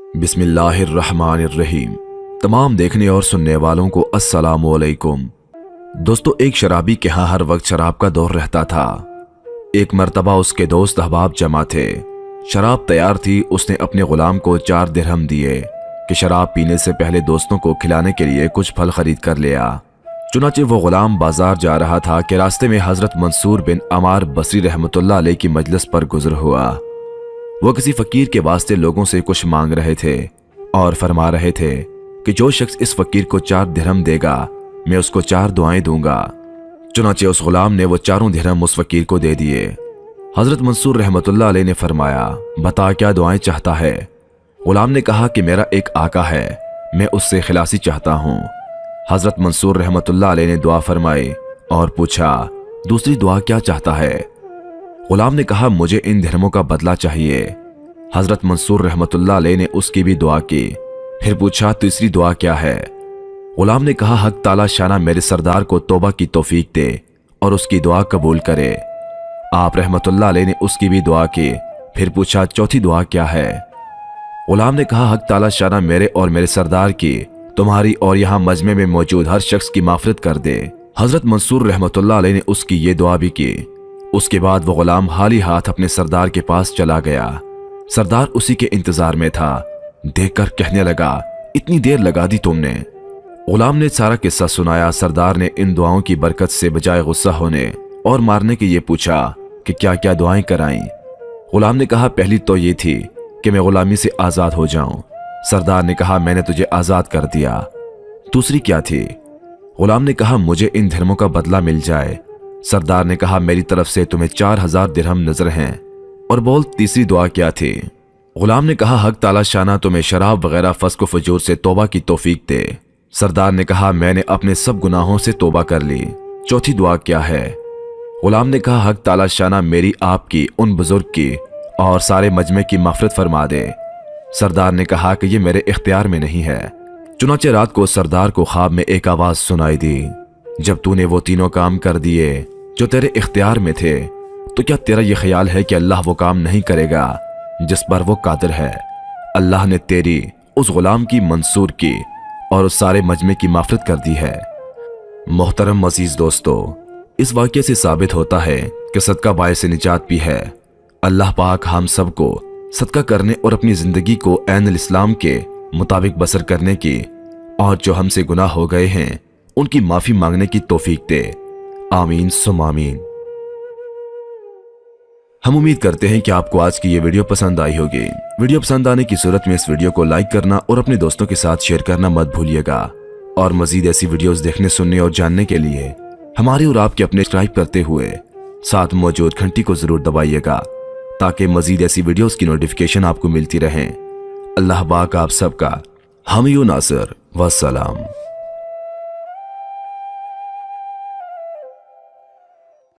बिस्मिल्लाहिर्रहमानिर्रहीम। तमाम देखने और सुनने वालों को अस्सलामु अलैकुम। दोस्तों, एक शराबी के यहाँ हर वक्त शराब का दौर रहता था। एक मर्तबा उसके दोस्त अहबाब जमा थे। शराब तैयार थी। उसने अपने गुलाम को 4 दिरहम दिए कि शराब पीने से पहले दोस्तों को खिलाने के लिए कुछ फल खरीद कर ले आ। चुनाचे वो गुलाम बाजार जा रहा था कि रास्ते में हजरत मंसूर बिन अमार बसरी रहमतुल्लाह अलैह की मजलिस पर गुजर हुआ। वो किसी फकीर के वास्ते लोगों से कुछ मांग रहे थे और फरमा रहे थे कि जो शख्स इस फकीर को 4 दिरहम देगा मैं उसको 4 दुआएं दूंगा। चुनाचे उस गुलाम ने वो 4 दिरहम उस फकीर को दे दिए। हजरत मंसूर रहमतुल्लाह अलैह ने फरमाया, बता क्या दुआएं चाहता है। गुलाम ने कहा कि मेरा एक आका है, मैं उससे खिलासी चाहता हूँ। हजरत मंसूर रहमतुल्लाह अलैह ने दुआ फरमाई और पूछा, दूसरी दुआ क्या चाहता है। गुलाम ने कहा, मुझे इन दिरहमों का बदला चाहिए। हजरत मंसूर रहमतुल्लाह अलैह ने उसकी भी दुआ की। फिर पूछा, तीसरी दुआ क्या है। गुलाम ने कहा, हक ताला शाना मेरे सरदार को तौबा की तौफीक दे और उसकी दुआ कबूल करे। आप रहमतुल्लाह अलैह ने उसकी भी दुआ की। फिर पूछा, चौथी दुआ क्या है। गुलाम ने कहा, हक ताला शाना मेरे और मेरे सरदार की, तुम्हारी और यहाँ मजमे में मौजूद हर शख्स की माफरत कर दे। हजरत मंसूर रहमतुल्लाह अलैह ने उसकी ये दुआ भी की। उसके बाद वो गुलाम हाली हाथ अपने सरदार के पास चला गया। सरदार उसी के इंतजार में था। देखकर कहने लगा, इतनी देर लगा दी तुमने। गुलाम ने सारा किस्सा सुनाया। सरदार ने इन दुआओं की बरकत से बजाय गुस्सा होने और मारने के ये पूछा कि क्या क्या दुआएं कराईं। गुलाम ने कहा, पहली तो ये थी कि मैं गुलामी से आजाद हो जाऊं। सरदार ने कहा, मैंने तुझे आजाद कर दिया। दूसरी क्या थी। गुलाम ने कहा, मुझे इन धर्मों का बदला मिल जाए। सरदार ने कहा, मेरी तरफ से तुम्हें 4000 दिरहम नजर हैं। और बोल, तीसरी दुआ क्या थी। गुलाम ने कहा, हक ताला शाना तुम्हें शराब वगैरह फस्क फजूर से तौबा की तौफीक दे। सरदार ने कहा, मैंने अपने सब गुनाहों से तौबा कर ली। चौथी दुआ क्या है। गुलाम ने कहा, हक ताला शाना मेरी, आपकी, उन बुजुर्ग की और सारे मजमे की मफरत फरमा दे। सरदार ने कहा कि ये मेरे इख्तियार में नहीं है। चुनाचे रात को सरदार को ख्वाब में एक आवाज सुनाई दी, जब तूने वो तीनों काम कर दिए जो तेरे इख्तियार में थे, तो क्या तेरा ये ख्याल है कि अल्लाह वो काम नहीं करेगा जिस पर वो कादिर है। अल्लाह ने तेरी, उस गुलाम की, मंसूर की और उस सारे मजमे की माफरत कर दी है। मोहतरम अजीज दोस्तों, इस वाक़ये से साबित होता है कि सदका बायस निजात भी है। अल्लाह पाक हम सबको सदका करने और अपनी जिंदगी को ऐन इस्लाम के मुताबिक बसर करने की और जो हमसे गुनाह हो गए हैं उनकी माफी मांगने की तौफीक दे। आमीन सुम आमीन। हम उम्मीद करते हैं कि आपको आज की ये वीडियो पसंद आई होगी। वीडियो पसंद आने की सूरत में इस वीडियो को लाइक करना और अपने दोस्तों के साथ शेयर करना मत भूलिएगा। और मजीद ऐसी वीडियोस देखने, सुनने और जानने के लिए हमारे और आपके अपने सब्सक्राइब करते हुए साथ मौजूद घंटी को जरूर दबाइएगा ताकि मजीद ऐसी वीडियोस की नोटिफिकेशन आपको मिलती रहे। अल्लाह पाक आप सबका हामी व नासिर वस्सलाम।